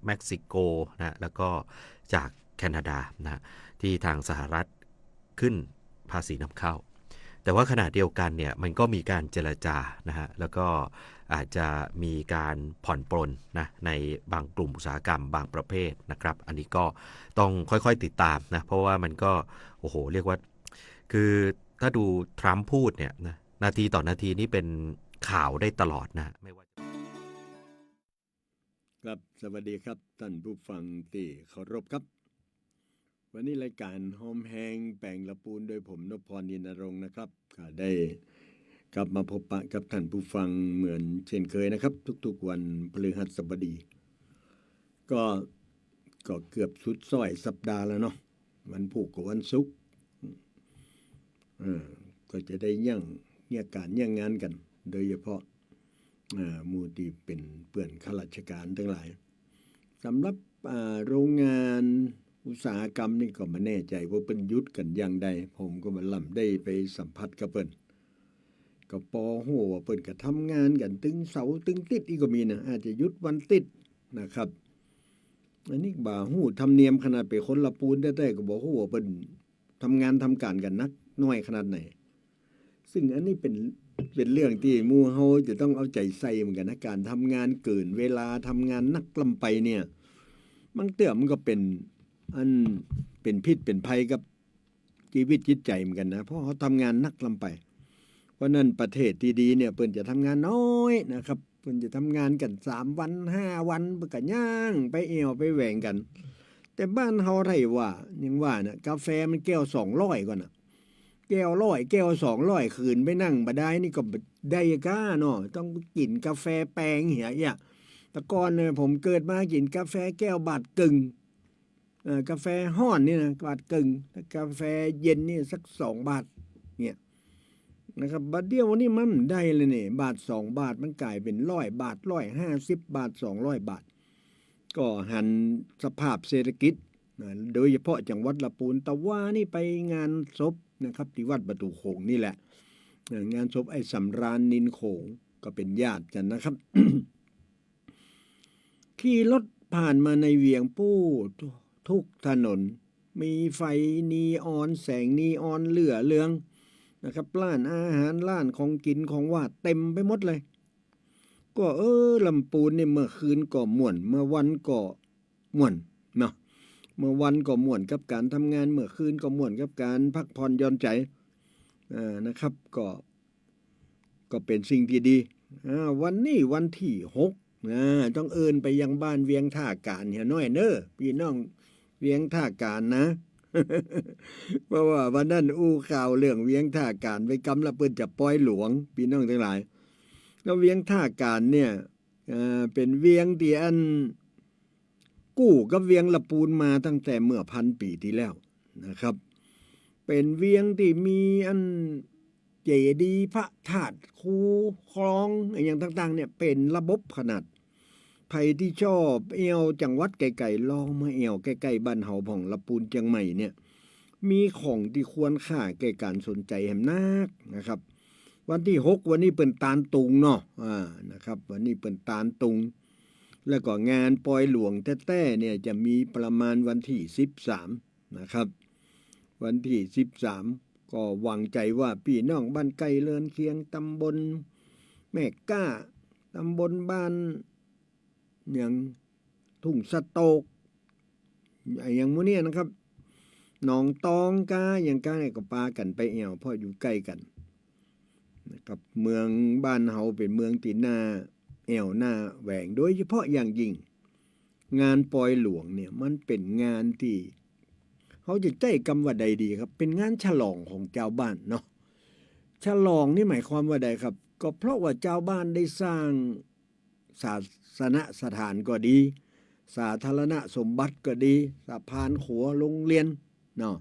เม็กซิโกนะแล้วก็จากแคนาดานะที่ทางสหรัฐขึ้นภาษีนำเข้าแต่ว่าขณะเดียวกันเนี่ยมันก็มีการเจรจานะฮะแล้วก็อาจจะมีการผ่อนปรนนะในบางกลุ่มอุตสาหกรรมบางประเภทนะครับอันนี้ก็ต้องค่อยๆติดตามนะเพราะว่ามันก็โอ้โหเรียกว่าคือถ้าดูทรัมป์พูดเนี่ยนะนาทีต่อนาทีนี่เป็นข่าวได้ตลอดนะไม่ว่าครับสวัสดีครับท่านผู้ฟังที่เคารพครับวันนี้รายการหอมแหงแปลงละปูนโดยผมนพพร นินรงค์นะครับก็ได้กลับมาพบปะกับท่านผู้ฟังเหมือนเช่นเคยนะครับทุกๆวันพฤหัสบดีก็เกือบสุดซ้อยสัปดาห์แล้วเนาะวันพุธกับวันศุกร์ก็จะได้เนี่ยการเนี่ยงานกันโดยเฉพาะหมู่ที่เป็นเปื่อนข้าราชการทั้งหลายสำหรับโรงงานอุตสาหกรรมนี่ก็ไม่แน่ใจว่าเป็นยุดกันอย่างใดผมก็มาล่ำได้ไปสัมผัสกับเปิ้นก็ปอโหว่าเปิ้นก็ทำงานกันตึงเสาตึงติดอีกก็มีนะอาจจะยุดวันติดนะครับอันนี้บ่าหู้ทำเนียมขนาดไปคนละปูนได้ๆก็บอกฮู้ว่าเปิ้นทำงานทำการกันนักน้อยขนาดไหนซึ่งอันนี้เป็นเรื่องที่หมู่เฮาจะต้องเอาใจใส่เหมือนกันนะการทำงานเกินเวลาทำงานนักลำไปเนี่ยบางเตื้อมันก็เป็นเป็นพิษเป็นภัยกับชีวิตจิตใจเหมือนกันนะเพราะเขาทำงานนักลำไปเพราะนั้นประเทศที่ดีเนี่ยเพิ่นจะทำงานน้อยนะครับเพิ่นจะทำงานกัน3 วัน5 วันเพิ่นก็ย่างไปเอวไปแหว่งกันแต่บ้านเฮาไทยว่ายังว่านะกาแฟมันแก้ว200ก่อนน่ะแก้ว100แก้ว200คืนไปนั่งบ่ได้นี่ก็ได้ก้าเนาะต้องกินกาแฟแปลงเหียอ่ะแต่ก่อนเนี่ยผมเกิดมากินกาแฟแก้วบาทกึ่งกาแฟห้อนนี่นะบาทกึ่งกาแฟเย็นนี่สัก2 บาทเนี่ยนะครับบัดเดียววันนี้มันได้เลยเนี่ยบาท2 บาทมันกลายเป็น100 บาท150 บาท200 บาทก็หันสภาพเศรษฐกิจโดยเฉพาะจังหวัดลำพูนตะว่านี่ไปงานศพนะครับที่วัดประตูโขงนี่แหละงานศพไอ้สำราญนินโขงก็เป็นญาติกันนะครับ ขี่รถผ่านมาในเวียงปู้ทุกถนนมีไฟนีออนแสงนีออนเหลือเลืองนะครับร้านอาหารร้านของกินของว่าเต็มไปหมดเลยก็ลำปูนเนี่ยเมื่อคืนก็ม่วนเมื่อวันก็ม่วนเนาะเมื่อวันก็ม่วนกับการทำงานเมื่อคืนก็ม่วนกับการพักผ่อนหย่อนใจนะครับก็เป็นสิ่งที่ดีวันนี้วันที่6ต้องเอินไปยังบ้านเวียงท่าการเหี่ยน้อยเน้อพี่น้องเวียงท่าการนะ เพราะว่าวันนั้นอู้ข่าวเรื่องเวียงท่าการไปกำละเปิ้นจะปล่อยหลวงพี่น้องทั้งหลายแล้วเวียงท่าการเนี่ยเป็นเวียงที่อันกู้กับเวียงละปูนมาตั้งแต่เมื่อ1,000 ปีที่แล้วนะครับเป็นเวียงที่มีอันเจดีย์พระธาตุคูคลองอย่างต่างๆเนี่ยเป็นระบบขนาดใครที่ชอบเอวจังหวัดไกลๆลองมาเอวใกล้ๆบ้านเฮาผ่องละปูนเชียงใหม่เนี่ยมีของที่ควรค่าแก่การสนใจแหมนักนะครับวันที่6วันนี้เปิ้นตาลตุงเนาะนะครับวันนี้เปิ้นตาลตุงแล้วก็งานปอยหลวงแต้ๆเนี่ยจะมีประมาณวันที่13นะครับวันที่13ก็หวังใจว่าพี่น้องบ้านไกลเลินเคียงตำบลแม่ก้าตำบลบ้านอย่างทุ่งสะโตกอย่างมื้อนี้นะครับหนองตองกาอย่างกาเนี่ยก็ปากันไปแอวเพราะอยู่ใกล้กันนะครับเมืองบ้านเฮาเป็นเมืองที่น่าแอวหน้าแหวงโดยเฉพาะอย่างยิ่งงานปอยหลวงเนี่ยมันเป็นงานที่เขาจะใช้คำว่าใดดีครับเป็นงานฉลองของเจ้าบ้านเนาะฉลองนี่หมายความว่าใดครับก็เพราะว่าเจ้าบ้านได้สร้างศาสนสถานก็ดีสาธารณสมบัติก็ดีสะพานขัวโรงเรียนเนาะ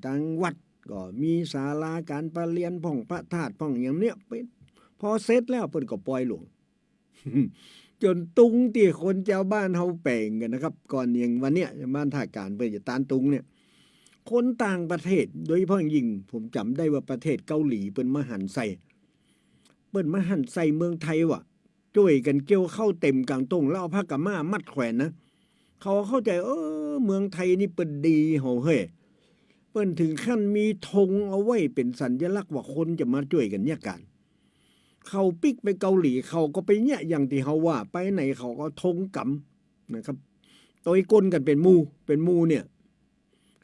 ทางวัดก็มีศาลาการประเรียนพ่องพระธาตุพ่องอย่างเนี้ยพอเสร็จแล้วเพิ่นก็ปล่อยหลวง จนตุงที่คนเจ้าบ้านเฮาแปลงกันนะครับก่อนอย่างวันเนี้ยบ้านท่าการเพิ่นจะตานตุงเนี่ยคนต่างประเทศโดยเฉพาะยิ่งผมจำได้ว่าประเทศเกาหลีเปิ้นมาหันใส่เมืองไทยว่ะจ ช่วยกันเกี่ยวเข้าเต็มกลางตรงแล้วเอาผ้ากำมามัดแขวนนะเขาเข้าใจเมืองไทยนี่เป็นดีโหเฮ้ยเปิ้นถึงขั้นมีธงเอาไว้เป็นสัญลักษณ์ว่าคนจะมาช่วยกันเนี่ยกันเขาปิกไปเกาหลีเขาก็ไปเนี่ยอย่างที่เขาว่าไปไหนเขาก็ธงกำนะครับตัวก้นกันเป็นมูเนี่ย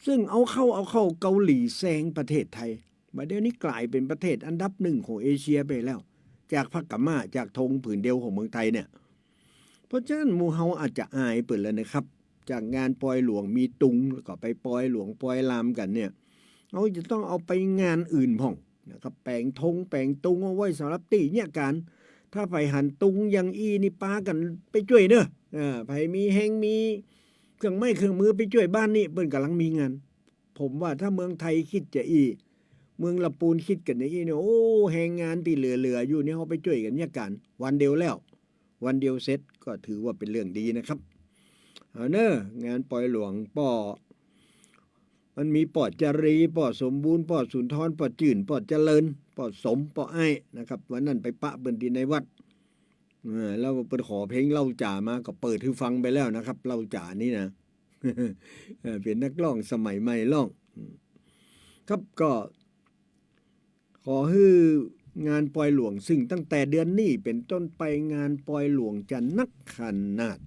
ซึ่งเอาเข้าเกาหลีแซงประเทศไทยบัดเดี๋ยวนี้กลายเป็นประเทศอันดับหนึ่งของเอเชียไปแล้วจากพระกำมาจากธงผืนเดียวของเมืองไทยเนี่ยเพราะฉะนั้นหมู่เฮาอาจจะอายเปิดแล้วนะครับจากงานปล่อยหลวงมีตุงแล้วก็ไปปล่อยหลวงปล่อยลามกันเนี่ยเราจะต้องเอาไปงานอื่นพ่องนะครับแปลงธงแปลงตุงเอาไว้สำหรับตีเนี่ยการถ้าไปหันตุงยังอีนี่ปากันไปช่วยเนอะไปมีแหงมีเครื่องมือไปช่วยบ้านนี่เปิ้นกำลังมีงานผมว่าถ้าเมืองไทยคิดจะเมืองลำปูนคิดกันอย่างนี้เนี่ยแหงงานที่เหลืออยู่เนี่ยเขาไปช่วยกันเนี่ยกันวันเดียวแล้ววันเดียวเสร็จก็ถือว่าเป็นเรื่องดีนะครับเอาเนอะงานปล่อยหลวงป่อมันมีปอดจารีปอดสมบูรณ์ปอดสุนทรปอดจื่นปอดเจริญปอดสมปอดไอ้นะครับวันนั้นไปปะเบิ่นที่ในวัดแล้วเปิดขอเพลงเล่าจ่ามาก็เปิดให้ฟังไปแล้วนะครับเล่าจ่านี่นะ เป็นนักร้องสมัยใหม่ร้องครับก็ขอให้งานปล่อยหลวงซึ่งตั้งแต่เดือนนี้เป็นต้นไปงานปล่อยหลวงจะนักขนาด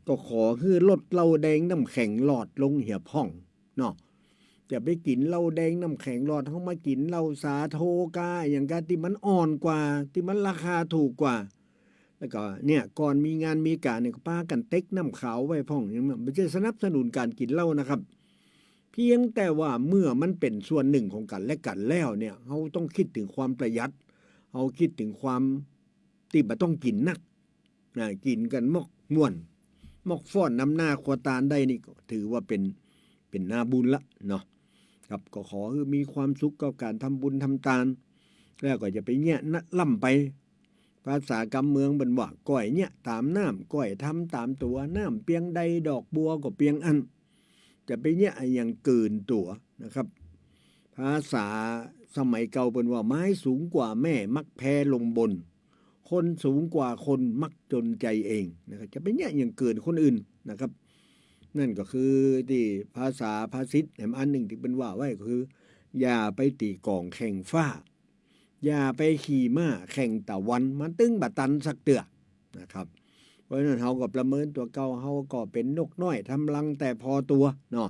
ก็ขอให้ลดเหล้าแดงน้ำแข็งหลอดลงเหี่ยพ่องเนาะจะไปกินเหล้าแดงน้ำแข็งหลอดเขามากินเหล้าสาโทกาอย่างกันที่มันอ่อนกว่าที่มันราคาถูกกว่าแล้วก็เนี่ยก่อนมีงานมีการเนี่ยป้ากันเต็กน้ำขาวไว้พ่องอย่างนั้นไม่ใช่สนับสนุนการกินเหล้านะครับเพียงแต่ว่าเมื่อมันเป็นส่วนหนึ่งของกันและกันแล้วเนี่ยเขาต้องคิดถึงความประหยัดเขาคิดถึงความที่มันต้องกินนักกินกันมอกม่วนมอกฟ้อนน้ำหน้าควตาลได้นี่ก็ถือว่าเป็นนาบุญละเนาะครับก็ขอให้มีความสุขกับการทำบุญทำทานแล้วก็จะไปเนี่ยนัดล่ำไปภาษากำเมืองเป็นว่าก้อยเนี่ยตามน้ำก้อยทำตามตัวน้ำเปียงใดดอกบัวก็เปียงอันจะไปเนี่ยอย่างเกินตัวนะครับภาษาสมัยเก่าเป็นว่าไม้สูงกว่าแม่มักแพ้ลมบนคนสูงกว่าคนมักจนใจเองนะครับจะไปเนี่ยอย่างเกินคนอื่นนะครับนั่นก็คือที่ภาษาภาษิตแห่งอันหนึ่งที่เป็นว่าไว้ก็คืออย่าไปตีกองแข่งฟ้าอย่าไปขี่ม้าแข่งตะวันมันตึงบะตันสักเตือนะครับเพราะฉะนั้นเขาก็ประเมินตัวเก่าเขาก็เป็นนกน้อยทำรังแต่พอตัวเนาะ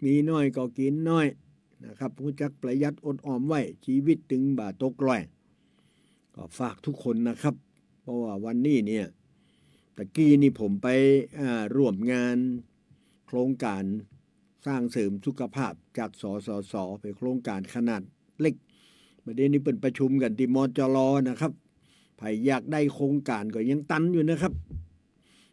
มีน้อยก็กินน้อยนะครับรู้จักประหยัดอดออมไว้ชีวิตตึงบ่าตกลอยก็ฝากทุกคนนะครับเพราะว่าวันนี้เนี่ยตะกี้นี่ผมไปร่วมงานโครงการสร้างเสริมสุขภาพจากสสสไปโครงการขนาดเล็กประเด็นนี้เป็นประชุมกันที่มจรนะครับใครอยากได้โครงการก็ยังตันอยู่นะครับ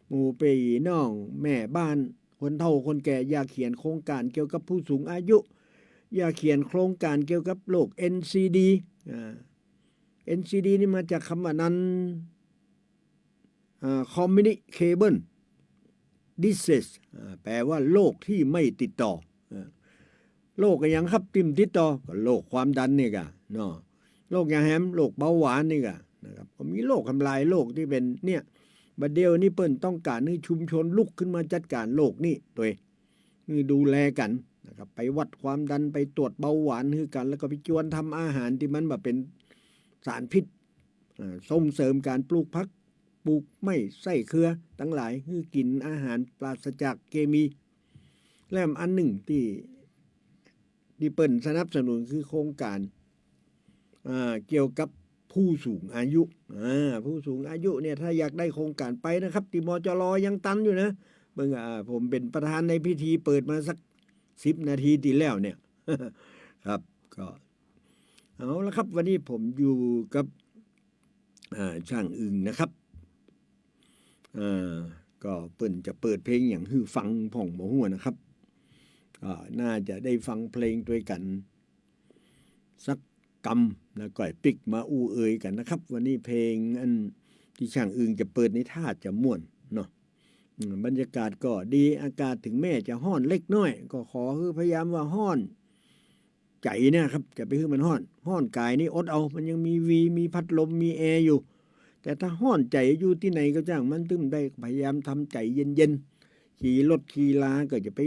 หมู่ปีน้องแม่บ้านคนเฒ่าคนแก่อยากเขียนโครงการเกี่ยวกับผู้สูงอายุอยากเขียนโครงการเกี่ยวกับโรค NCD NCD นี่มาจากคำว่านั้นcommunicable disease แปลว่าโรคที่ไม่ติดต่อโรคอย่างครับติดต่อก็โรคความดันนี่กะเนาะโรคยาแฮมโรคเบาหวานนี่กะนะครับก็มีโรคทำลายโรคที่เป็นเนี่ยบัดเดียวนี่เปิ้นต้องการให้ชุมชนลุกขึ้นมาจัดการโรคนี่ตัวนี่ดูแลกันนะครับไปวัดความดันไปตรวจเบาหวานคือกันแล้วก็ไปจวนทำอาหารที่มันแบบเป็นสารพิษส่งเสริมการปลูกผักปลูกไม่ใส่เครือทั้งหลายคือกินอาหารปราศจากเคมีและอันหนึ่งที่เปิ้นสนับสนุนคือโครงการเกี่ยวกับผู้สูงอายุผู้สูงอายุเนี่ยถ้าอยากได้โครงการไปนะครับที่มจรยังตันอยู่นะเบิ่งผมเป็นประธานในพิธีเปิดมาสัก10 นาทีที่แล้วเนี่ย ครับก็เอาละครับวันนี้ผมอยู่กับช่างอึ่งนะครับก็เปิ้นจะเปิดเพลงอย่างฮือฟังผ่องบ่ฮู้นะครับก็น่าจะได้ฟังเพลงด้วยกันสักกำแล้วก็ปิกมาอู้เอ่ยกันนะครับวันนี้เพลงอันที่ช่างอึ่งจะเปิดในท่าจะม่วนเนาะบรรยากาศก็ดีอากาศถึงแม้จะห้อนเล็กน้อยก็ขอคือพยายามว่าห้อนใจนะครับจะไปคือมันห้อนกายนี่อดเอามันยังมีมีพัดลมมีแอร์อยู่ แต่ถ้าห้อนใจอยู่ที่ไหนก็จ้างมันตึมได้พยายามทำใจเย็นๆขี่รถขี่ลาก็จะไป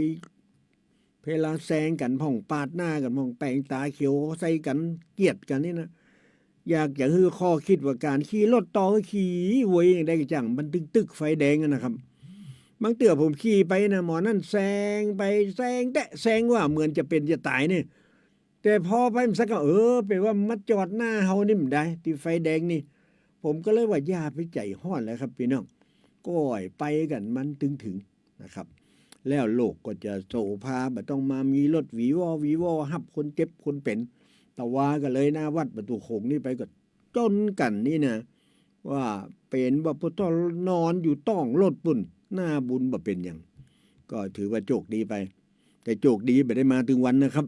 เพลาแซงกันพ่องปาดหน้ากันพ่องแปลงตาเขียวใส่กันเกลียดกันนี่นะอยากจะฮือข้อคิดว่าการขี่รถต่อขี่เวยอย่างได้ก็จ้างมันตึกไฟแดงนะครับบางเตือผมขี่ไปนะหมอนั่นแซงไปแซงแตะแซงว่าเหมือนจะเป็นจะตายเนี่ยแต่พอไปมันสักก็แปลว่ามัดจอดหน้าเฮานี่มันได้ที่ไฟแดงนี่ผมก็เลยว่าอย่าไปใจห้อนแล้วครับพี่น้องก้อยไปกันมันถึงนะครับแล้วโลกก็จะโสภาบ่ต้องมามีรถหวีวอหับคนเจ็บคนเป็นแต่ว่าก็เลยหน้าวัดประตูโขงนี่ไปก็จนกันนี่นะว่าเป็นว่าพุทธนอนอยู่ต้องรถปุ่นหน้าบุญบ่เป็นอย่างก็ถือว่าโชคดีไป แต่โชคดีไม่ได้มาถึงวันนะครับ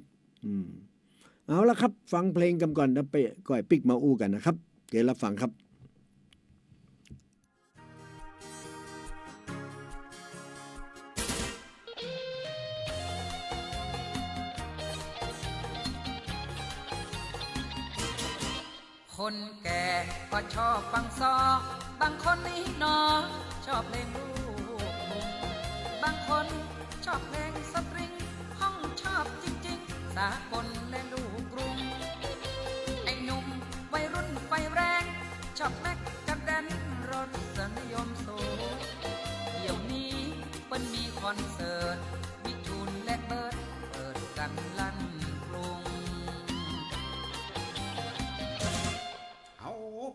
เอาละครับฟังเพลงกันก่อนแล้วไปก่อยปิกมาอู้กันนะครับเดี๋ยวรับฟังครับคนแก่ก็ชอบฟังซอบางคนนี่หนอชอบเพลงลูกทุ่งบางคนชอบเพลงสตริงห้องชอบจริงๆสากลและลูกกรุงไอ้หนุ่มวัยรุ่นไฟแรงชอบแม็กกาแดนรถนิยมสูงเดี๋ยวนี้เปิ้นมีคอนเสิร์ตวิทูลและเบิร์ดเปิดกันลั่นกรุง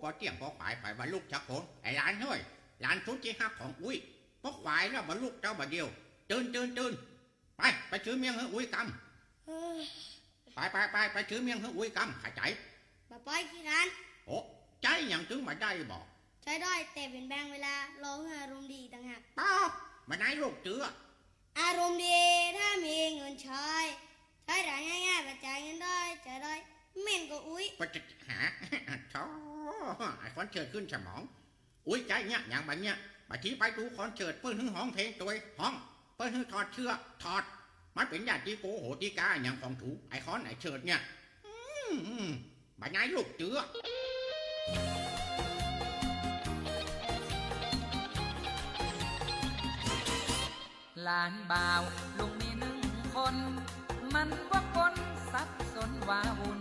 พอเที่ยงพอขายไปบรรลุชักผลไอ้หลานเฮ้ยหลานชุดที่ฮักของอุ้ยพอขวายแล้วบรรลุเจ้าบาเดียวตื่นไปซื้อเมียงเฮ้อุ้ยกำไปซื้อเมียงเฮ้อุ้ยกำขายใจบ่ปล่อยขี้ร้านโอ้ใจยังถึงมาได้บอกใช้ได้แต่เป็นบางเวลาร้องอารมณ์ดีต่างหากป้ามาไหนลูกเจืออารมณ์ดีถ้ามีเงินใช้ได้ง่ายๆกระจายเงินได้ใช้ได้เม่นก็อุ้ยไปจะหาท้อไอ้คอนเสิร์ตขึ้นสมองอุ้ยใจเนี่ยอย่างแบบเนี้ยไปที่ไปดูคอนเสิร์ตเปิ้ลหึ่งห้องเพลงตัวห้องเปิ้ลหึ่งถอดเชือกถอดมันเป็นญาติโกโหติกาอย่างของถูไอ้คอนไอ้เชิดเนี่ยบรรยายลูกเจือหลานบ่าวลุงมีคนมันว่าคนสับสนว้าวุ่น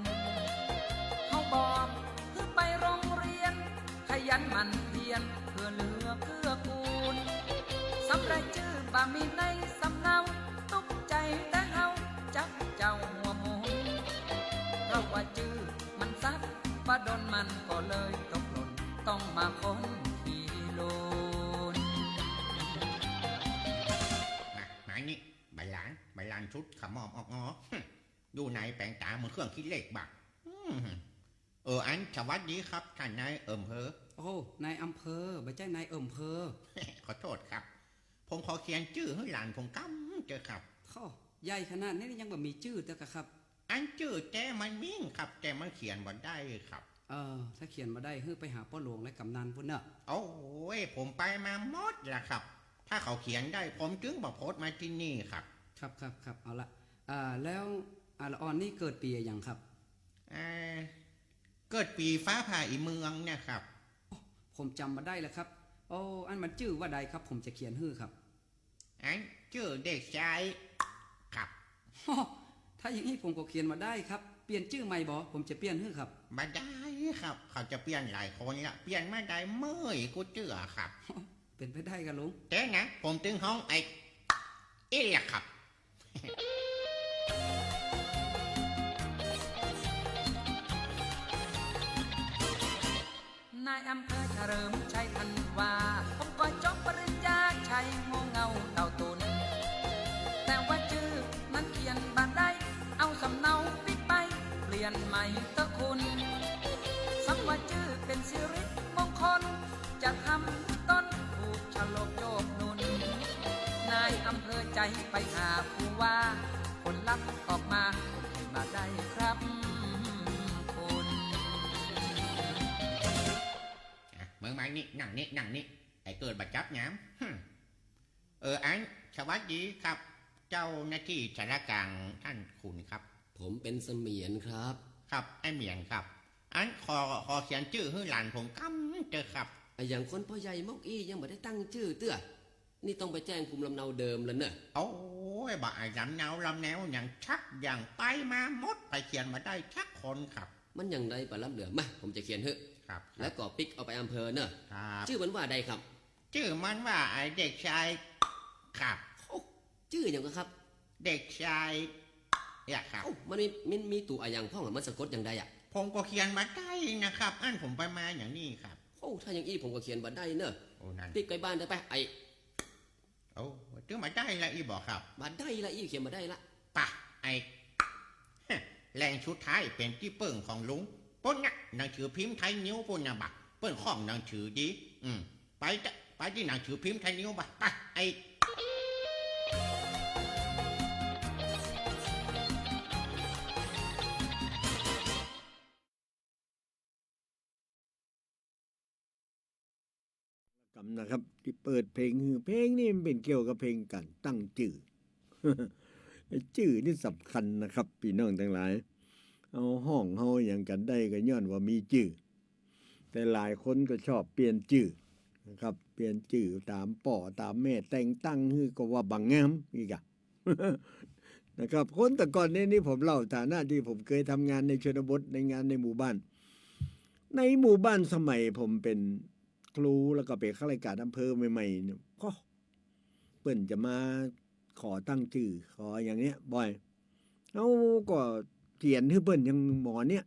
เขาบอกคือไปโรงเรียนขยันหมั่นเพียรเพื่อเหลือเกื้อกูลสำไรชื่อบ่มีในสำเนาตุกใจแต่เฮาจักเจ้าหัวหมุนเพราะว่าชื่อมันซับประดนมันก็เลยตกหล่นต้องมาค้นทีโลนไหนนี่ใบลานชุดขมอมออกดูในแปลงตาเหมือนเครื่องคิดเลขบักอันสวัสดีครับท่านนายอำเภอโอ้นายอำเภอไม่ใช่นายอำเภอขอโทษครับผมขอเขียนชื่อให้หลานผมกำเจอครับข้อใหญ่ขนาดนี้ยังแบบมีชื่อแต่กะครับอันชื่อแต่มันมิ่งครับแต่มันเขียนบ่ได้ครับถ้าเขียนมาได้ให้ไปหาพ่อหลวงและกำนันพุ่นเนอะโอ้ยผมไปมาหมดแล้วครับถ้าเขาเขียนได้ผมจึงบอกโพสมาที่นี่ครับครับเอาละแล้วละออนนี่เกิดปีอย่างครับเกิดปีฟ้าผ่าอีเมืองเนี่ยครับผมจำมาได้แล้วครับอันมันชื่อว่าใดครับผมจะเขียนฮื้อครับอันชื่อเด็กชายครับถ้าอย่างนี้ผมก็เขียนมาได้ครับเปลี่ยนชื่อใหม่บอผมจะเปลี่ยนฮื้อครับมาได้ครับเขาจะเปลี่ยนหลายคนละเปลี่ยนมาได้เมื่อยกูเจือครับเป็นไปได้กันลุงแต่นะผมตึงห้องไอ้เอ๊ะครับนายอำเภอเฉลิมชัยทันว่าผมก็จบปริญญาชัยงงเงาเต่าตุนแต่ว่าชื่อนั้นเขียนบันไดเอาสำเนาปิดไปเปลี่ยนใหม่เตอะคุณสังว่าชื่อเป็นสิริมงคลจะทำต้นผูกฉลกโยกนุนนายอำเภอใจไปหาผู้ว่าผลลัพธ์ออกมาผมมาได้ครับเมื่อไม้นี่นั่งนี่ไอ้เกิดบัดจับย้ำอันสวัสดีครับเจ้าหน้าที่สารกลางท่านคุณครับผมเป็นเสมียนครับครับไอ้เหมียนครับอันขอเขียนชื่อให้หลานผมกำเจอครับ อย่างคนพ่อใหญ่มกอี้ยังไม่ได้ตั้งชื่อเตื้อนี่ต้องไปแจ้งภูมิลำเนาเดิมแล้วเนอะ โอ้ยบ่ายลำแนวอย่างชักอย่างไปมาหมดไปเขียนมาได้ชักคนครับ มันอย่างไรปะรับเหลือมาผมจะเขียนเถอะ ครับ แล้วก็ปิกเอาไปอำเภอเนอะ ครับ ชื่อมันว่าใดครับ ชื่อมันว่าไอเด็กชายครับ โอ้ชื่ออย่างก็ครับ เด็กชายเนี่ยครับ เอ้ามันมีตัวอย่างพ่องอะมันสะกดอย่างใดอ่ะ ผมก็เขียนมาได้นะครับอันผมไปมาอย่างนี้ครับ โอ้ถ้าอย่างอี้ผมก็เขียนบ่ได้เนอะ โอ้นั่น ปิกไปบ้านได้ไปไอ้ โอ้ถึงมาได้ละอีบอกครับ บ่ได้ละอี้เขียนบ่ได้ละ ปะไอแรงชุดท้ายเป็นที่เปิ่งของลุงป้นน่ะหนังสือพิมพ์ไทยนิ้วป้นน่ะบักเปิ้นข้องหนังสือดีไปจะไปที่หนังสือพิมพ์ไทยนิ้วบักไปไอ กรรมนะครับที่เปิดเพลงเพลงนี่มันเป็นเกี่ยวกับเพลงการตั้งชื่อ ชื่อนี่สำคัญนะครับพี่น้องทั้งหลายเอาห้องเฮาอย่างกันได้ก็ย้อนว่ามีชื่อแต่หลายคนก็ชอบเปลี่ยนชื่อนะครับเปลี่ยนชื่อตามป่อตามแม่แต่งตั้งคือก็ว่าบังงามอีกอะ นะครับคนแต่ก่อนนี่ผมเล่าฐานะที่ผมเคยทำงานในชนบทในงานในหมู่บ้านสมัยผมเป็นครูแล้วก็เป็นข้าราชการอำเภอใหม่ๆเนี่ยก็เปิ้นจะมาขอตั้งชื่อขออย่างเนี้ยบ่อยเอาก็เขียนให้เปิ้นยังหมอเนี่ย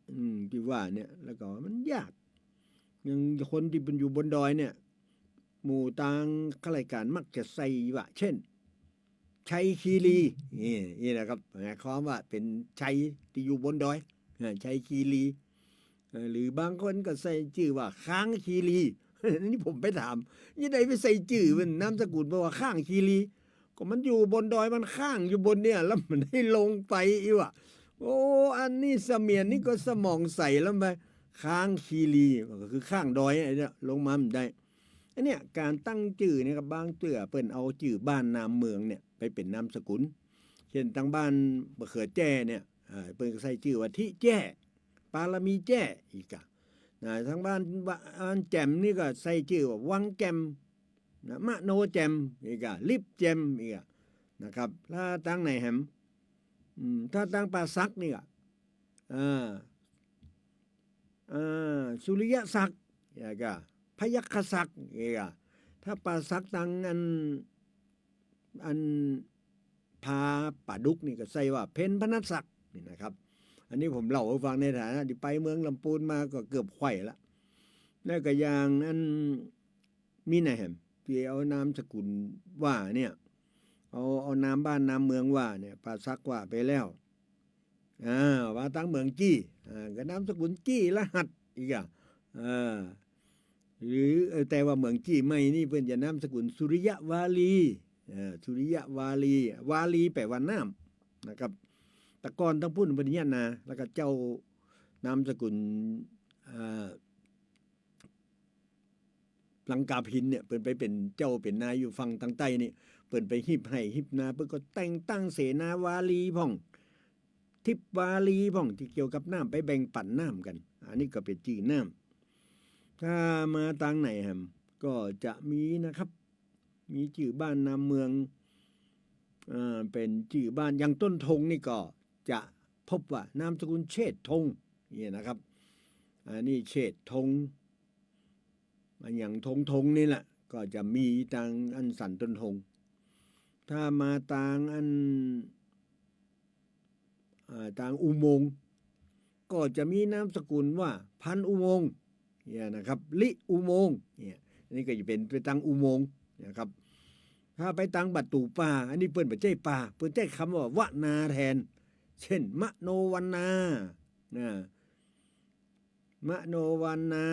ที่ว่าเนี่ยแล้วก็มันยากยังคนที่เป็นอยู่บนดอยเนี่ยหมู่ต่างข้าราชการมักจะใส่ว่าเช่นชัยคีรีนี่นะครับหมายความว่าเป็นชัยที่อยู่บนดอยชัยคีรีหรือบางคนก็ใส่ชื่อว่าค้างคีรี นี่ผมไปถามยี่ใดไปใส่ชื่อมันนามสกุลเพราะว่าข้างคีรีก็มันอยู่บนดอยมันข้างอยู่บนเนี่ยแล้วมันให้ลงไปอีกว่ะโอ้อันนี้เสมียนนี่ก็สมองใส่แล้วไปข้างคีรีก็คือข้างดอยไอ้เนี่ยลงมาได้อันเนี้ยการตั้งชื่อเนี่ยกับบางเตื้อเปิ้นเอาชื่อบ้านนามเมืองเนี่ยไปเป็นนามสกุลเช่นตั้งบ้านมะเขือแจ้เนี่ยเปิ้นก็ใส่ชื่อว่าทิแจ้ปารามีแจ้อีกอะทั้งบ้านแจ่มนี่ก็ใส่ชื่อว่าวังแจ่มมะโนแจ่มอีกอะลิบแจ่มอีกอะนะครับถ้าตั้งไหนแฮมถ้าตั้งปาซักนี่ก็สุริยะศักดิ์อีกอะพยัคฆศักดิ์อีกอะถ้าปาซักตั้งอันพาป่าดุกนี่ก็ใส่ว่าเพ็ญพนัสศักดิ์นี่นะครับอันนี้ผมเล่าให้ฟังในฐานะที่ไปเมืองลำพูนมาก็เกือบไขว่ละแล้วก็อย่างอันมีไหนแฮมที่เอานามสกุลว่าเนี่ยเอานามบ้านนามเมืองว่าเนี่ยปาซักว่าไปแล้วว่าตั้งเมืองจี้ก็นามสกุลจี้รหัสอีกอ่ะหรือแต่ว่าเมืองจี้ไม่นี่เพิ่นจะนามสกุลสุริยะวาลีสุริยะวาลีแปลว่าน้ำนะครับแต่ก่อนต้องพูดปริญญานาแล้วก็เจ้านามสกุลลังกาพินเนี่ยเปิ่นไปเป็นเจ้าเป็นนายอยู่ฝั่งทางใต้นี่เปิ่นไปฮิบให้ฮิบนาเปิ่นก็แต่งตั้งเสนาวาลีพ่องทิพวาลีพ่องที่เกี่ยวกับน้ำไปแบ่งปันน้ำกันอันนี้ก็เป็นชื่อน้ำถ้ามาทางไหนแฮมก็จะมีนะครับมีชื่อบ้านนามเมืองเป็นชื่อบ้านอย่างต้นธงนี่ก็จะพบว่านามสกุลเชษฐธงนี่นะครับอันนี้เชษฐธงอย่างธงนี่แหละก็จะมีทางอันสันต้นธงถ้ามาทางอันทางอุโมงค์ก็จะมีนามสกุลว่าพันอุโมงค์เนี่ยนะครับลิอุโมงค์เนี่ยอันนี้ก็จะเป็นไปทางอุโมงค์นะครับถ้าไปทางบัตตูป่าอันนี้เปิ้นบ่ใช่ป่าเปิ้นใช้คำว่าวนาแทนเช่นมโนวันนานะมโนวันนา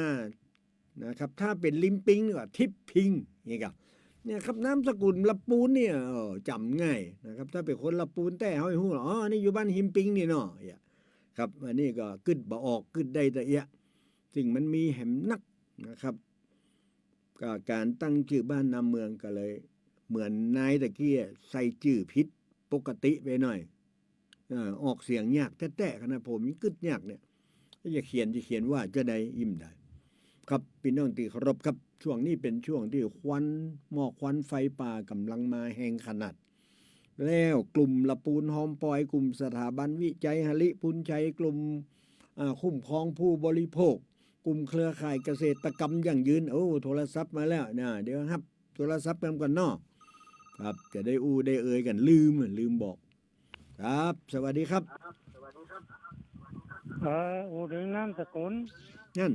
นะครับถ้าเป็นลิมปิงก็ทิพพิงนี่ครับเนี่ยครับนามสกุลละปูนเนี่ยจำง่ายนะครับถ้าเป็นคนละปูนแต่เฮาฮู้อ๋อนี่อยู่บ้านหิมปิงนี่เนาะครับอันนี้ก็กึดบ่ออกกึดได้แต่สิ่งมันมีแหมนักนะครับก็การตั้งชื่อบ้านนามเมืองก็เลยเหมือนนายตะเกียใส่ชื่อผิดปกติไปหน่อยออกเสียงยากแท้ๆขนาดผมกึดยากเนี่ยจะเขียนว่าจะได้ยิ้มได้ครับพี่น้องที่เคารพครับ ช่วงนี้เป็นช่วงที่ควันหมอกควันไฟป่ากำลังมาแห่งขนาด แล้วกลุ่มละปูนหอมปอยกลุ่มสถาบันวิจัยหลิพุนชัยกลุ่มคุ้มครองผู้บริโภค กลุ่มเครือข่ายเกษตรกรรมอย่างยืนโอ้โทรศัพท์มาแล้วนะเดี๋ยวครับโทรศัพท์กันก่อนเนาะครับจะได้ได้เอ่ยกันลืมบอกครับ สวัสดีครับ อูดึงน้ำสกุล นั่น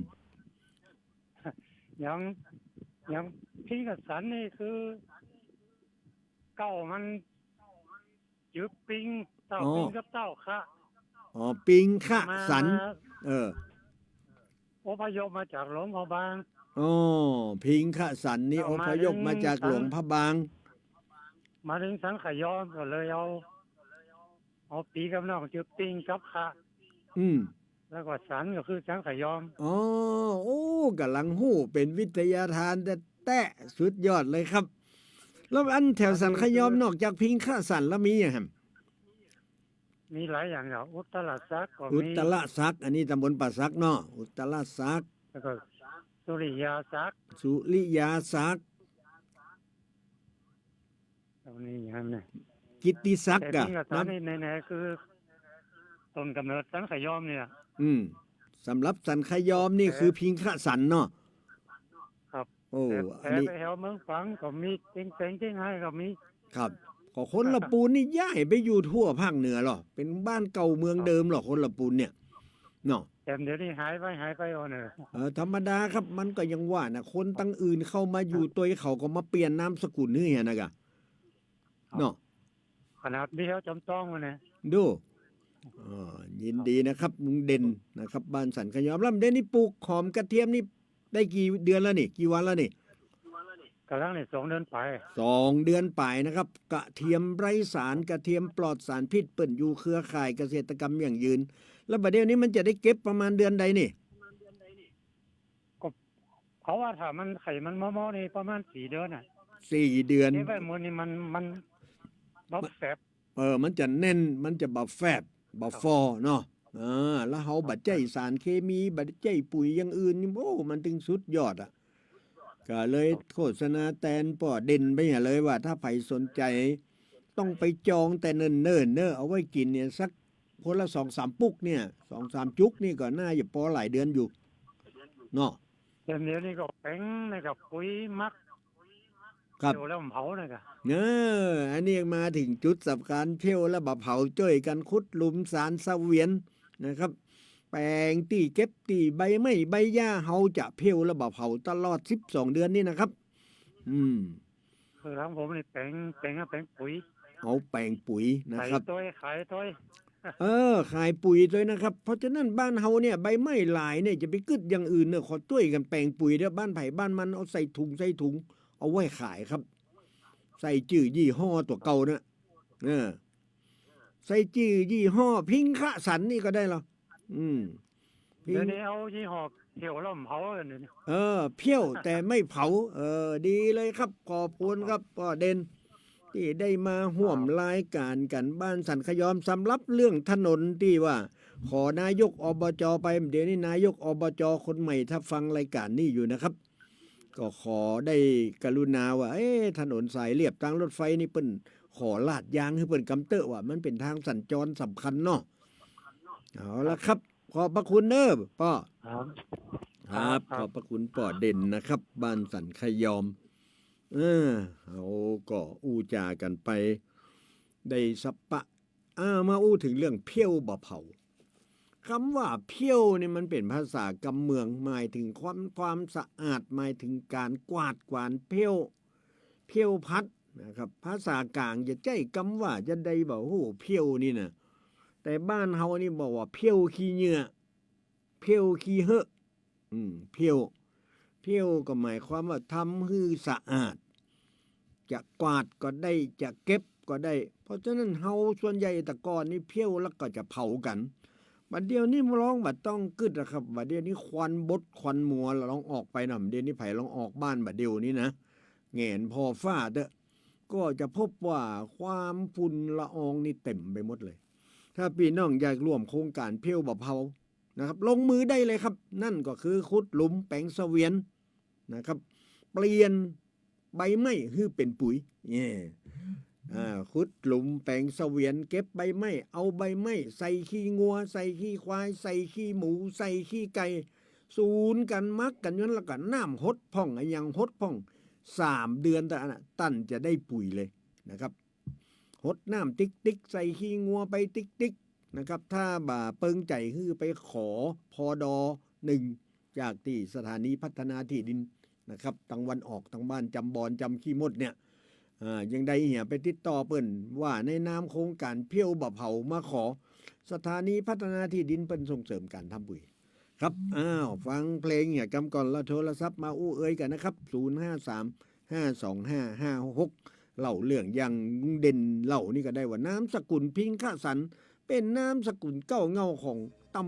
อย่างพี่กับสันนี่คือเก้ามันยึบปิงเต้าปิงกับเต้าค่ะ อ๋อปิงค่ะ มา สัน อพยพมาจากหลวงพระบาง อ๋อพิงค่ะสันนี่อพยพมาจากหลวงพระบาง มาถึงสังขยอมก็เลยเอาปีกับน้องยึบปิงกับค่ะ อืม แล้วก็สันก็คือสังขยอม อ๋อโอ้กำลังหู้เป็นวิทยาทานแต่สุดยอดเลยครับ แล้วอันแถวสันขยอมนอกจากพิงค่าสันแล้วมีอย่างไร มีหลายอย่างอย่างอุตรศักดิ์ก็ อุ มี ตรศักดิ์อันนี้ตำบลป่าซักเนาะอุตรศักดิ์ แล้วก็สุริยาศักดิ์ สุริยาศักดิ์ ตรงนี้อย่างนี้ กิตติศัก แต่ ดิ์อะ พิงกับสันนี่ในๆคือต้นกำเนิดสังขยอมเนี่ย สำหรับสันขยอมนี่คือพิงค่าสันเนาะ ครับ โอ้ แต่ อันนี้ ไปแถวเมืองฝังก็มีเต็งเต็งให้ก็มี ครับก็คนละปูนนี่ย้ายไปอยู่ทั่วภาคเหนือหรอเป็นบ้านเก่าเมืองเดิมหรอคนละปูนเนี่ยเนาะ แต่เดี๋ยวนี้หายไปเอาเนี่ย ธรรมดาครับมันก็ยังว่านะคนตั้งอื่นเข้ามาอยู่ตัวเขาก็มาเปลี่ยนนามสกุลนี่ไงนะกะเนาะ ขนาดเดียวจำต้องมาเนี่ย ดูยินดีนะครับลุงเด่นนะครับบ้านสันขยอมลำเด่นนี่ปลูกหอมกระเทียมนี่ได้กี่เดือนแล้วนี่กี่วันแล้วนี่ กำลังเนี่ย2 เดือนไป 2 เดือนป่ายนะครับกระเทียมไร้สารกระเทียมปลอดสารพิษเปิ่นอยู่เครือข่ายเกษตรกรรมอย่างยืน แล้วบัดเดี๋ยวนี้มันจะได้เก็บประมาณเดือนใดนี่ ก็เขาว่าถ้ามันไข่มันมอๆนี่ประมาณ4 เดือนน่ะ 4 เดือน นี่ไว้มื้อนี้มันบ๊อบแสบ มันจะแน่นมันจะบับแฟบบับฟอเนาะแล้วเฮาบัดใจสารเคมีบัดใจปุ๋ยอย่างอื่นนี่โอ้มันถึงสุดยอดอ่ะก็เลยโฆษณาแตนป่อเด่นไปอย่าเลยว่า ถ้าใครสนใจ ต้องไปจองแต่เนิ่นเนอเอาไว้กินเนี่ยสักคนละ 2-3 ปุกเนี่ย 2-3 จุกนี่ก็น่าจะพอหลายเดือนอยู่เนาะ เดี๋ยวนี้ก็แป้งนะครับปุ๋ยมัก ครับ เดี๋ยวแล้วมันเผานะครับ อันนี้มาถึงจุดสำคัญเที่ยวและบะเผาจ้อยกันขุดหลุมสารเสวียนนะครับ แปลงตีเก็บตีใบไม้ใบหญ้าเฮาจะเพียวและบะเผาตลอด12 เดือนนี่นะครับ คือทางผมนี่แป้งปุ๋ย เอาแปลงปุ๋ยนะ ขาย ครับ ขายตัว ขายปุ๋ยด้วยนะครับ เพราะฉะนั้นบ้านเฮาเนี่ยใบไม้หลายเนี่ยจะไปกึดอย่างอื่นเนี่ยขอต้วยกันแปลงปุ๋ยเด้อบ้านไผ่บ้านมันเอาใส่ถุงเอาไว้ขายครับ ใส่จื่อยี่ห้อตัวเก่านะใส่จื่อยี่ห้อพิงคะสันนี่ก็ได้หรอพิ เดี๋ยว ง นี้เอายี่ห้อเที่ยวแล้วมันเผากันเนี่ย เพี้ยวแต่ไม่เผาดีเลยครับขอบคุณครับพ่อเด่นที่ได้มาห่วมรายการกันบ้านสันขยอมสำหรับเรื่องถนนที่ว่า ขอนายกอบจไปเดี๋ยวนี้นายกอบจคนใหม่ถ้าฟังรายการนี้อยู่นะครับ ก็ขอได้กรุณาว่าถนนสายเลียบทางรถไฟนี่เปิ้นขอลาดยางให้เปิ้นกำเตอะว่ามันเป็นทางสัญจรสำคัญเนาะเอาละครับขอบพระคุณเด้อป้อ ครับขอบพระคุณป่อเด่นนะครับ บ้านสันขยอมเอาก็อู้จากันไป ได้สัปปะมาอู้ถึงเรื่องเพี้ยวบ่เผาคำว่าเพี้ยวนี่มันเป็นภาษากำเมืองหมายถึงความสะอาดหมายถึงการกวาดกวานเพี้ยวพัดนะครับ ภาษากลางจะใจคำว่าจะได้บอกโอ้เพี้ยวนี่นะแต่บ้านเฮานี่บอกว่าเพี้ยวขี้เหงื่อเพี้ยวขี้เหอะเพี้ยวก็หมายความว่าทำให้สะอาดจะกวาดก็ได้จะเก็บก็ได้ เพราะฉะนั้นเฮาส่วนใหญ่แต่ก่อนนี่เพี้ยวแล้วก็จะเผากันบัดเดี๋ยวนี้ร้องบัดต้องกึดนะครับบัดเดี๋ยวนี้ควันบดควันมัวลองออกไปหน่ะเดี๋ยวนี้ไผลองออกบ้านบัดเดี๋ยวนี้นะแงนพอฟ้าเด้อก็จะพบว่าความฝุ่นละอองนี่เต็มไปหมดเลย ถ้าพี่น้องอยากร่วมโครงการเพี้ยวบ่เผานะครับลงมือได้เลยครับนั่นก็คือขุดหลุมแปลงเสวียนนะครับ เปลี่ยนใบไม้ให้เป็นปุ๋ยเนี่ยขุดหลุมแปลงเสวียนเก็บใบไม้เอาใบไม้ใส่ขี้งัวใส่ขี้ควายใส่ขี้หมูใส่ขี้ไก่สูนกันมักกันย้อนแล้วก็น้ำหดพ่องอย่างหดพ่อง3 เดือนแต่อันน่ะตั้นจะได้ปุ๋ยเลยนะครับหดน้ำติ๊กติ๊กใส่ขี้งัวไปติ๊กติ๊กนะครับถ้าบ่าเปิงใจคือไปขอพอดอ1จากที่สถานีพัฒนาที่ดินนะครับตังวันออกทางบ้านจำบอนจำขี้มดเนี่ยยังได้เหี่ยไปติดต่อเปิ้นว่าในนามโครงการเพี้ยวบะเผามาขอสถานีพัฒนาที่ดินเปิ้นส่งเสริมการทำปุ๋ยครับฟังเพลงเหี่ยกำก่อนแล้วโทรศัพท์มาอู้เอ้ยกันนะครับ053 525 566เล่าเรื่องอย่างเด่นเล่านี่ก็ได้ว่าน้ำสกุลพิงค์สันเป็นน้ำสกุลเก้าเงาของตำ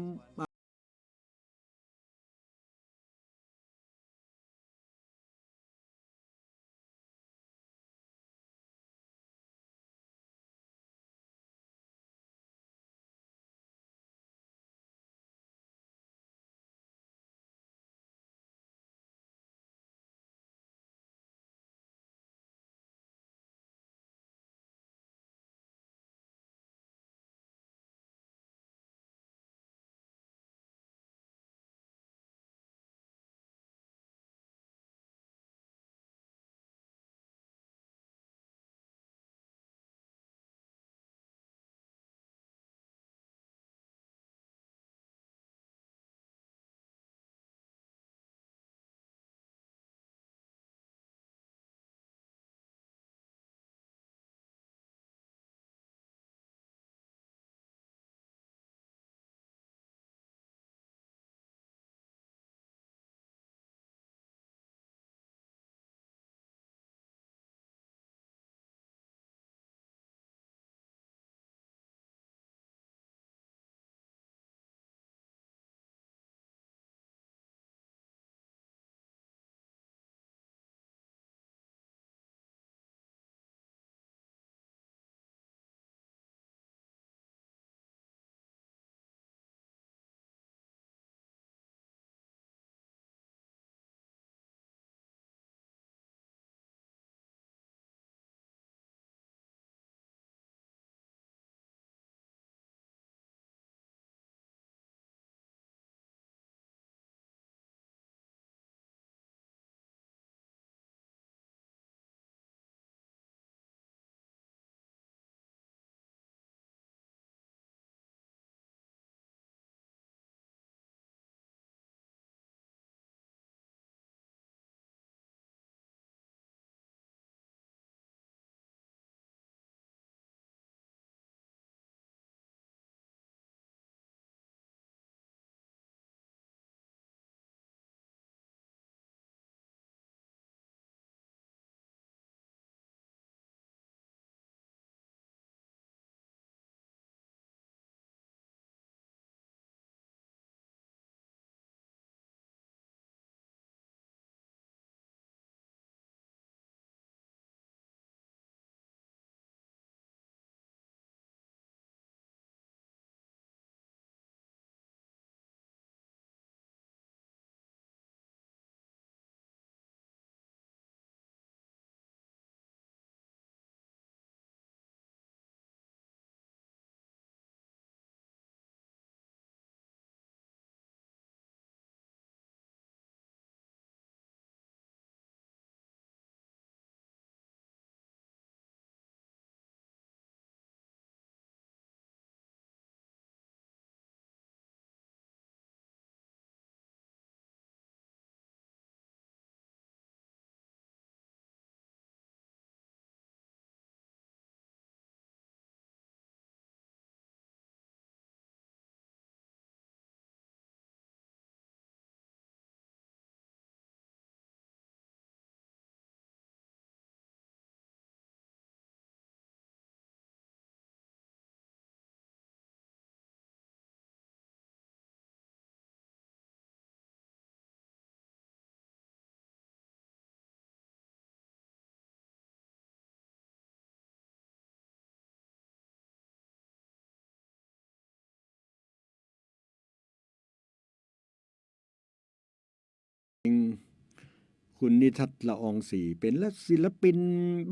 คุณนิทัศน์ละอองศรีเป็นศิลปิน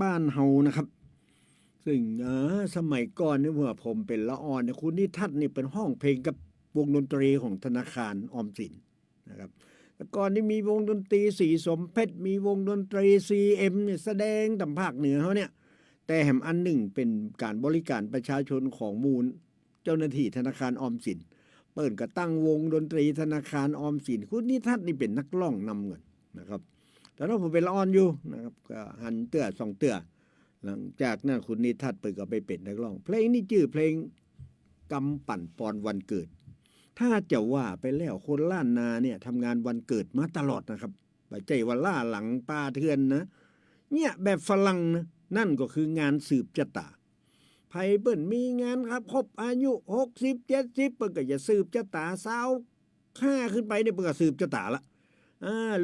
บ้านเฮานะครับ ซึ่งสมัยก่อนนี่เมื่อผมเป็นละออนเนี่ยคุณนิทัศน์นี่เป็นห้องเพลงกับวงดนตรีของธนาคารออมสินนะครับแต่ก่อนนี่มีวงดนตรีสีสมเพชรมีวงดนตรี CM เนี่ยแสดงตามภาคเหนือเขาเนี่ยแต่แหมอันหนึ่งเป็นการบริการประชาชนของมูลเจ้าหน้าที่ธนาคารออมสินเปิดก็ตั้งวงดนตรีธนาคารออมสินคุณนิทัศน์นี่เป็นนักร้องนำเงินนะครับแต่ถ้าผมเป็นละออนอยู่นะครับก็หันเตื้อสองเตื้อหลังจากนั้นคุณนิทัศน์ไปก็ไปเป็นนักร้องเพลงนี้ชื่อเพลงกำปั่นปอนวันเกิดถ้าจะว่าไปแล้วคนล้านนาเนี่ยทำงานวันเกิดมาตลอดนะครับไปใจวันล่าหลังป้าเทือนนะเนี่ยแบบฝรั่งนะนั่นก็คืองานสืบชะตาไผเปิ้นมีงานครับครบอายุ60 70เปิ้นก็จะสืบชะตาสาว5ขึ้นไปเนี่ยเปิ้นก็สืบชะตาละ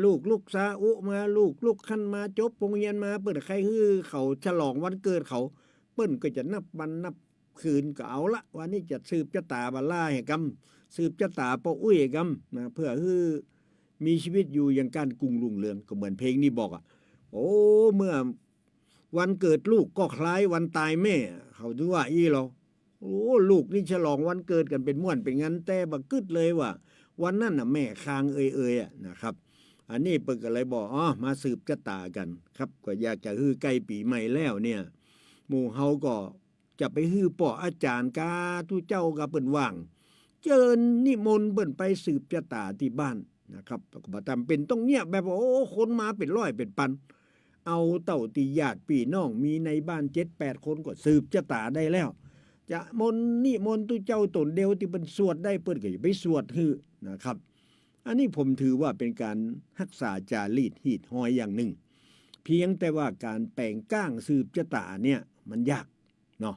ลูกซาอุมาลูกขั้นมาจบโรงเรียนมาเปิ้นใครคือเขาฉลองวันเกิดเขาเปิ้นก็จะนับวันนับคืนก็เอาละวันนี้จะสืบชะตาบัลล่าให้กำสืบชะตาป้าอุ้ยกำนะเพื่อคือมีชีวิตอยู่อย่างการกรุงรุ่งเรืองก็เหมือนเพลงนี้บอกโอ้เมื่อวันเกิดลูกก็คล้ายวันตายแม่เขาถือว่าอีเราโอ้ลูกนี่ฉลองวันเกิดกันเป็นม่วนเป็นงั้นแต่บักกึดเลยว่าวันนั้นน่ะแม่คางเอ่ยนะครับอันนี้เปิดกันเลยบอกมาสืบชะตากันครับก็อยากจะฮือใกล้ปีใหม่แล้วเนี่ยหมู่เฮาก็จะไปฮือป่ออาจารย์กาทุเจ้าก็เปิ้นว่างเจิญนิมนต์เปิ้นไปสืบชะตาที่บ้านนะครับก็บ่จำเป็นต้องเงียบแบบโอ้คนมาเป็นร้อยเป็นพันเอาเต่าตีญาติพี่น้องมีในบ้าน 7-8 คนก็สืบชะตาได้แล้วจะนิมนต์ทุเจ้าตนเดียวที่เปิ้นสวดได้เปิ้นก็อย่าไปสวดฮือนะครับอันนี้ผมถือว่าเป็นการรักษาจารีตหีดห้อยอย่างหนึ่งเพียงแต่ว่าการแปลงก้างสืบชะตาเนี่ยมันยากเนาะ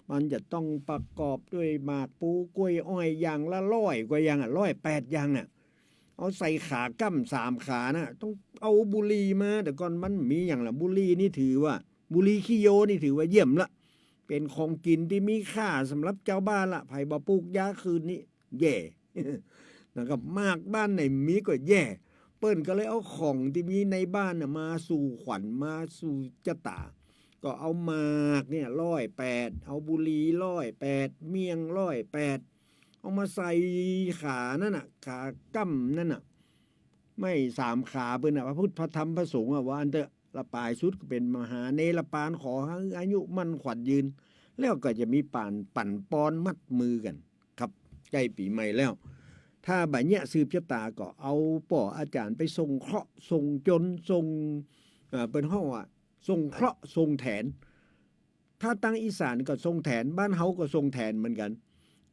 มันจะต้องประกอบด้วยหมากปูกล้วยอ้อยอย่างละ100 กว่าอย่าง108 อย่างเอาใส่ขากั้ม3 ขานะต้องเอาบุหรี่มาแต่ก่อนมันมีอย่างละบุหรี่นี่ถือว่าบุหรี่ขี้โยนี่ถือว่าเยี่ยมละเป็นของกินที่มีค่าสำหรับเจ้าบ้านละไผบ่ปลูกยาคืนนี้แย่ นะครับมากบ้านไหนมีก็แย่เปิ้นก็เลยเอาของที่มีในบ้านมาสู่ขวัญมาสู่ชะตาก็เอามากเนี่ย108เอาบุหรี่108เมียง108เอามาใส่ขานั่นน่ะขากั้มนั่นน่ะไม่3 ขาเปิ้นพระพุทธพระธรรมพระสงฆ์ว่าอันเถอะละปลายสุดก็เป็นมหาเนรปานขอให้อายุมั่นขวัญยืนแล้วก็จะมีปั่นปอนมัดมือกันครับใกล้ปีใหม่แล้วถ้าบัดเนี้ยสืบชะตาก็เอาป่ออาจารย์ไปส่งเคราะห์ส่งจนส่งเป็นห้องส่งเคราะห์ส่งแถนถ้าตั้งอีสานก็ส่งแถนบ้านเฮาก็ส่งแถนเหมือนกัน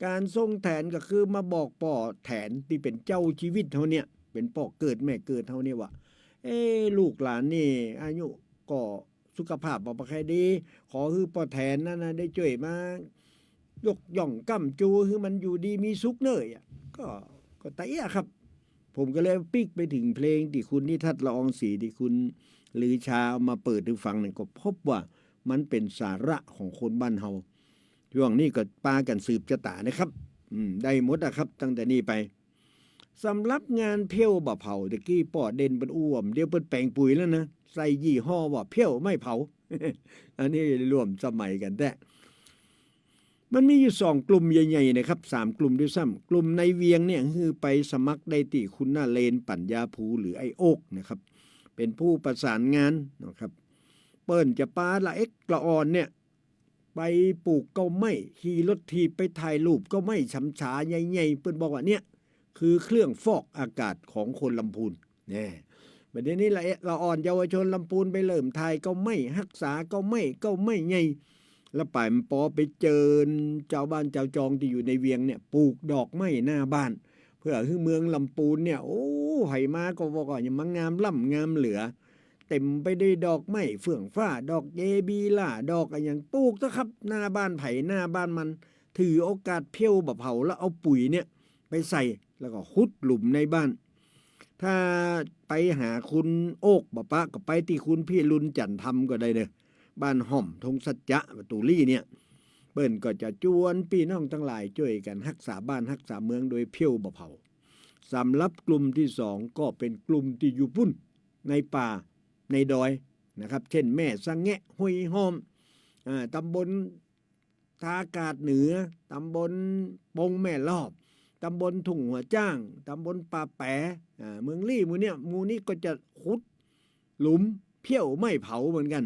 การส่งแถนก็คือมาบอกป่อแถนที่เป็นเจ้าชีวิตเฮาเนี่ยเป็นป่อเกิดแม่เกิดเฮาเนี่ยว่าลูกหลานนี่อายุก็สุขภาพบ่ค่อยดีขอคือป่อแถนนั่นน่ะได้ช่วยมายกย่องก้ำจูคือมันอยู่ดีมีสุขเนยก็ไต้ครับผมก็เลยปิ๊กไปถึงเพลงที่คุณนิทัศน์ละอองศรีที่คุณลือชาเอามาเปิดให้ฟังเนี่ยก็พบว่ามันเป็นสาระของคนบ้านเฮาช่วงนี้ก็ปากันสืบชะตานะครับได้หมดครับตั้งแต่นี้ไปสำหรับงานเพี้ยวบ่เผาตะกี้ป่อเด่นเป็นอ้วมเดี๋ยวเปิ้นแปลงปุ๋ยแล้วนะใส่ยี่ห้อว่าเพี้ยวไม่เผา อันนี้รวมสมัยกันแต่มันมีอยู่2 กลุ่มใหญ่ๆนะครับ3 กลุ่มด้วยซ้ำกลุ่มในเวียงเนี่ยคือไปสมัครได้ที่คุณน่าเลนปัญญาภูหรือไอโอกนะครับเป็นผู้ประสานงานนะครับเปิ้นจะปาละละอ่อนเนี่ยไปปลูกเก้าไม้ขี่รถทีไปถ่ายรูปเก้าไม้ช้ำฉาใหญ่ๆเปิ้นบอกว่าเนี่ยคือเครื่องฟอกอากาศของคนลำพูนแน่ประเด็นนี้ละอ่อนเยาวชนลำพูนไปเริ่มถ่ายเก้าไม้รักษาเก้าไม้ใหญ่แล้วป่ายมันปอไปเจอเจ้าบ้านเจ้าจองที่อยู่ในเวียงเนี่ยปลูกดอกไม้หน้าบ้านเพื่อคือเมืองลำพูนเนี่ยโอ้ไหมาก็บอกว่าอย่างงามล่ำงามเหลือเต็มไปด้วยดอกไม้เฟื่องฟ้าดอกเยบีล่าดอกอะไรอย่างปลูกนะครับหน้าบ้านไผ่หน้าบ้านมันถือโอกาสเพี้ยวบะเผาแล้วเอาปุ๋ยเนี่ยไปใส่แล้วก็ขุดหลุมในบ้านถ้าไปหาคุณโอกบะปะก็ไปที่คุณพี่ลุนจันทำก็ได้เด้อบ้านห่อมทงสัจจะประตูลี่เนี่ยเปิ้นก็จะจวนพี่น้องทั้งหลายช่วยกันรักษาบ้านรักษาเมืองโดยเพี้ยวบะเผาสำหรับกลุ่มที่2ก็เป็นกลุ่มที่อยู่พุ่น ในป่าในดอยนะครับเช่นแม่สังแงะห้วยหอมตำบลทาอากาศเหนือตำบลปงแม่รอบตำบลทุ่งหัวจ้างตำบลป่าแปะเมืองลี่หมู่นี้ก็จะขุดหลุมเพี้ยวไม่เผาเหมือนกัน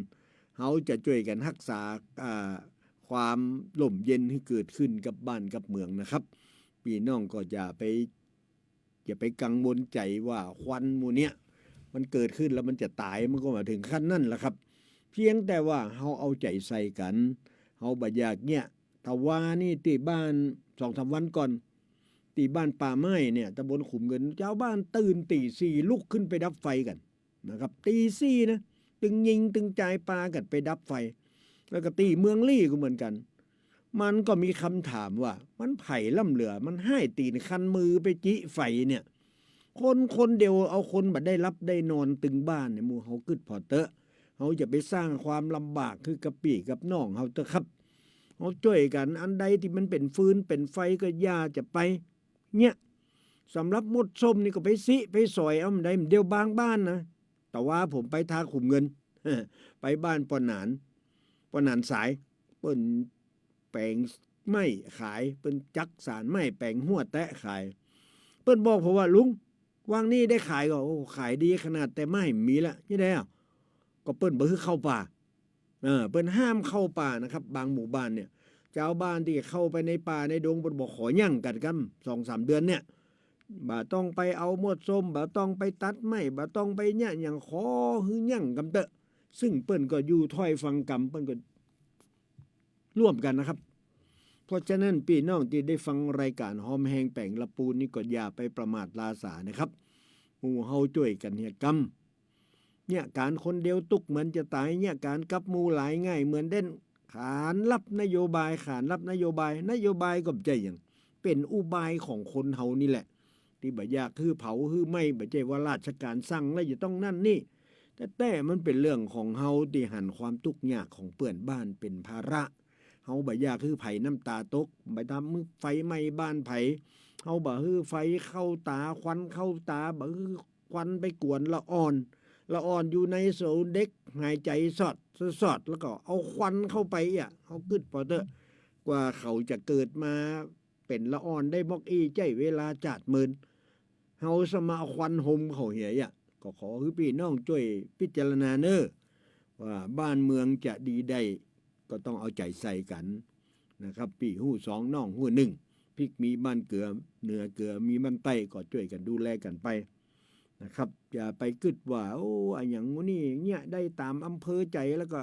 เขาจะช่วยกันรักษาความล่มเย็นที่เกิดขึ้นกับบ้านกับเมืองนะครับพี่น้องก็อย่าไปกังวลใจว่าควันหมู่เนี้ยมันเกิดขึ้นแล้วมันจะตายมันก็มาถึงขั้นนั่นแหละครับเพียงแต่ว่าเฮาเอาใจใส่กันเฮาบ่อยากเนี่ยตะวานี่ที่บ้าน 2-3 วันก่อนที่บ้านป่าไม้เนี่ยตำบลขุมเงินเจ้าบ้านตื่นตีสี่ลุกขึ้นไปดับไฟกันนะครับตีสี่นะตึงยิงตึงจ่ายปลากันไปดับไฟแล้วก็ตีเมืองลี่ก็เหมือนกันมันก็มีคำถามว่ามันไผ่ล่ำเหลือมันให้ตีนคันมือไปจิไฟเนี่ยคนเดียวเอาคนบัดได้รับได้นอนตึงบ้านเนี่ยมูเฮากึดพอเตอะเฮาจะไปสร้างความลำบากคือกระปี่กับน้องเฮาเตอะครับเฮาช่วยกันอันใดที่มันเป็นฟืนเป็นไฟก็อย่าจะไปเนี่ยสำหรับมดส้มนี่ก็ไปสิไปสอยเอามันได้เดียวบางบ้านนะแต่ว่าผมไปทาขุมเงิน ไปบ้านปอนานสายเปิ้นแปลงไม้ขายเปิ้นจักสารไม้แปลงหัวแตะขายเปิ้นบอกผมว่าลุงวางนี่ได้ขายก็โอ้ขายดีขนาดแต่ไม่มีละนี่ได้อ่ะก็เปิ้นบ่คือเข้าป่าเปิ้นห้ามเข้าป่านะครับบางหมู่บ้านเนี่ยเจ้าบ้านที่เข้าไปในป่าในดงเปิ้นบอกขอยั่งกันกัน 2-3 เดือนเนี่ยบ่ต้องไปเอามดส้มบ่ต้องไปตัดไม้บ่ต้องไปเนี่ยอย่างขอฮือยั่งกำเตอะซึ่งเปิ้นก็อยู่ถ้อยฟังกรรมเปิ้นก็ร่วมกันนะครับเพราะฉะนั้นพี่น้องที่ได้ฟังรายการหอมแหงแป่งละปูนนี่ก็อย่าไปประมาทลาสานะครับหมู่เฮาช่วยกันเฮียกรรมเนี่ยการคนเดียวตุกเหมือนจะตายเนี่ยการกับหมู่หลายง่ายเหมือนเด่นขานรับนโยบายนโยบายก็ใจอย่างเป็นอุบายของคนเฮานี่แหละที่บ่อยากคือเผาคือไม่บ่ใจว่าราชการสั่งแล้วจะต้องนั่นนี่แต่มันเป็นเรื่องของเฮาที่หันความทุกข์ยากของเปื่อนบ้านเป็นภาระเฮาบ่อยากคือไผน้ำตาตกไปทำมือไฟไหม้บ้านไผเฮาบ่ฮือไฟเข้าตาควันเข้าตาบ่ฮือควันไปกวนละอ่อนอยู่ในโซเด็กหายใจสอดแล้วก็เอาควันเข้าไปเฮากึดพอเตอะกว่าเขาจะเกิดมาเป็นละอ่อนได้บอกใจเวลาจาดเมินเฮาสมาควันห่มเขาเหียก็ขอคือพี่น้องช่วยพิจารณาเนอะว่าบ้านเมืองจะดีได้ก็ต้องเอาใจใส่กันนะครับพี่หู้สองน้องหู้หนึ่งพริกมีบ้านเกลือเหนือเกลือมีบ้านใต้ก็ช่วยกันดูแลกันไปนะครับอย่าไปกึดว่าโอ้อย่างนี้เนี่ยได้ตามอำเภอใจแล้วก็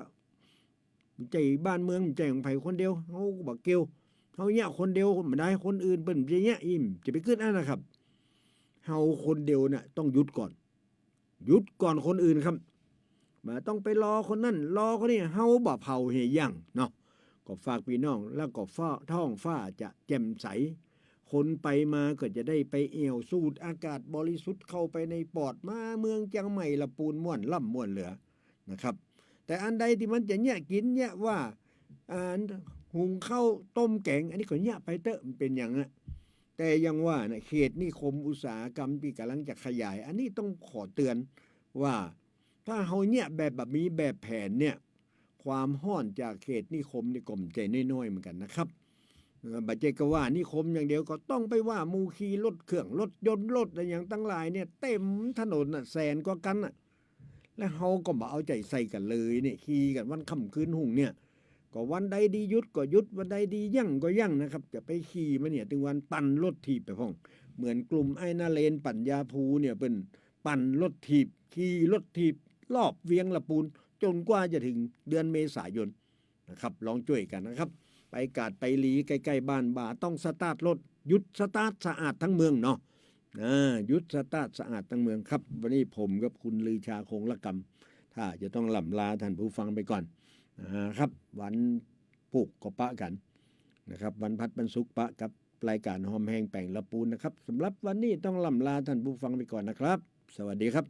ใจบ้านเมืองใจของไผคนเดียวเฮาบ่เกี่ยวเฮาเนี่ยคนเดียวไม่ได้คนอื่นเปิ้นจะเนี่ยจะไปกึดอันนะครับเฮาคนเดียวน่ะต้องหยุดก่อนคนอื่นครับมาต้องไปรอคนนั่นรอคนนี้เฮาบ่เผาเฮยังเนาะก็ฝากพี่น้องแล้วก็ท้องฟ้าจะแจ่มใสคนไปมาก็จะได้ไปเอวสูดอากาศบริสุทธิ์เข้าไปในปอดมาเมืองเชียงใหม่ละปูนม่วนล่ำม่วนเหลือนะครับแต่อันใดที่มันจะเนี่ยกินเนี่ยว่าหุงข้าวต้มแกงอันนี้ก็เนี่ยไปเตอะมันเป็นอย่างนั้นแต่ยังว่านะเขตนิคมอุตสาหกรรมที่กำลังจะขยายอันนี้ต้องขอเตือนว่าถ้าเฮาเนี่ยแบบมีแบบแผนเนี่ยความห้อนจากเขตนิคมนี่ก็มใจน้อยๆเหมือนกันนะครับบัจเจกว่านิคมอย่างเดียวก็ต้องไปว่ามูขี่รถเครื่องรถยนต์รถอะไรอย่างตั้งหลายเนี่ยเต็มถนนแสนกว่ากันแล้วเฮาก็บ่เอาใจใส่กันเลยเนี่ยขี่กันวันค่ำคืนหุ่งเนี่ยก็วันใดดีหยุดก็หยุดวันใดดียั่งก็ยั่งนะครับจะไปขี่มาเนี่ยถึงวันปั่นรถถีบไปพ้องเหมือนกลุ่มไอ้นาเลนปัญญาภูเนี่ยเป็นปั่นรถถีบขี่รถถีบรอบเวียงละปูนจนกว่าจะถึงเดือนเมษายนนะครับลองช่วยกันนะครับไปกาดไปหลีใกล้ๆบ้านบ่าต้องสตาร์ทรถหยุดสตาร์ทสะอาดทั้งเมืองเนาะหยุดสตาร์ทสะอาดทั้งเมืองครับวันนี้ผมกับคุณลือชาคงละกรรมถ้าจะต้องล่ำลาท่านผู้ฟังไปก่อนครับวันปุกก็ปะกันนะครับวันพัดบรรสุกปะกับรายการหอมแห้งแป่งละปูนนะครับสำหรับวันนี้ต้องล่ำลาท่านผู้ฟังไปก่อนนะครับสวัสดีครับ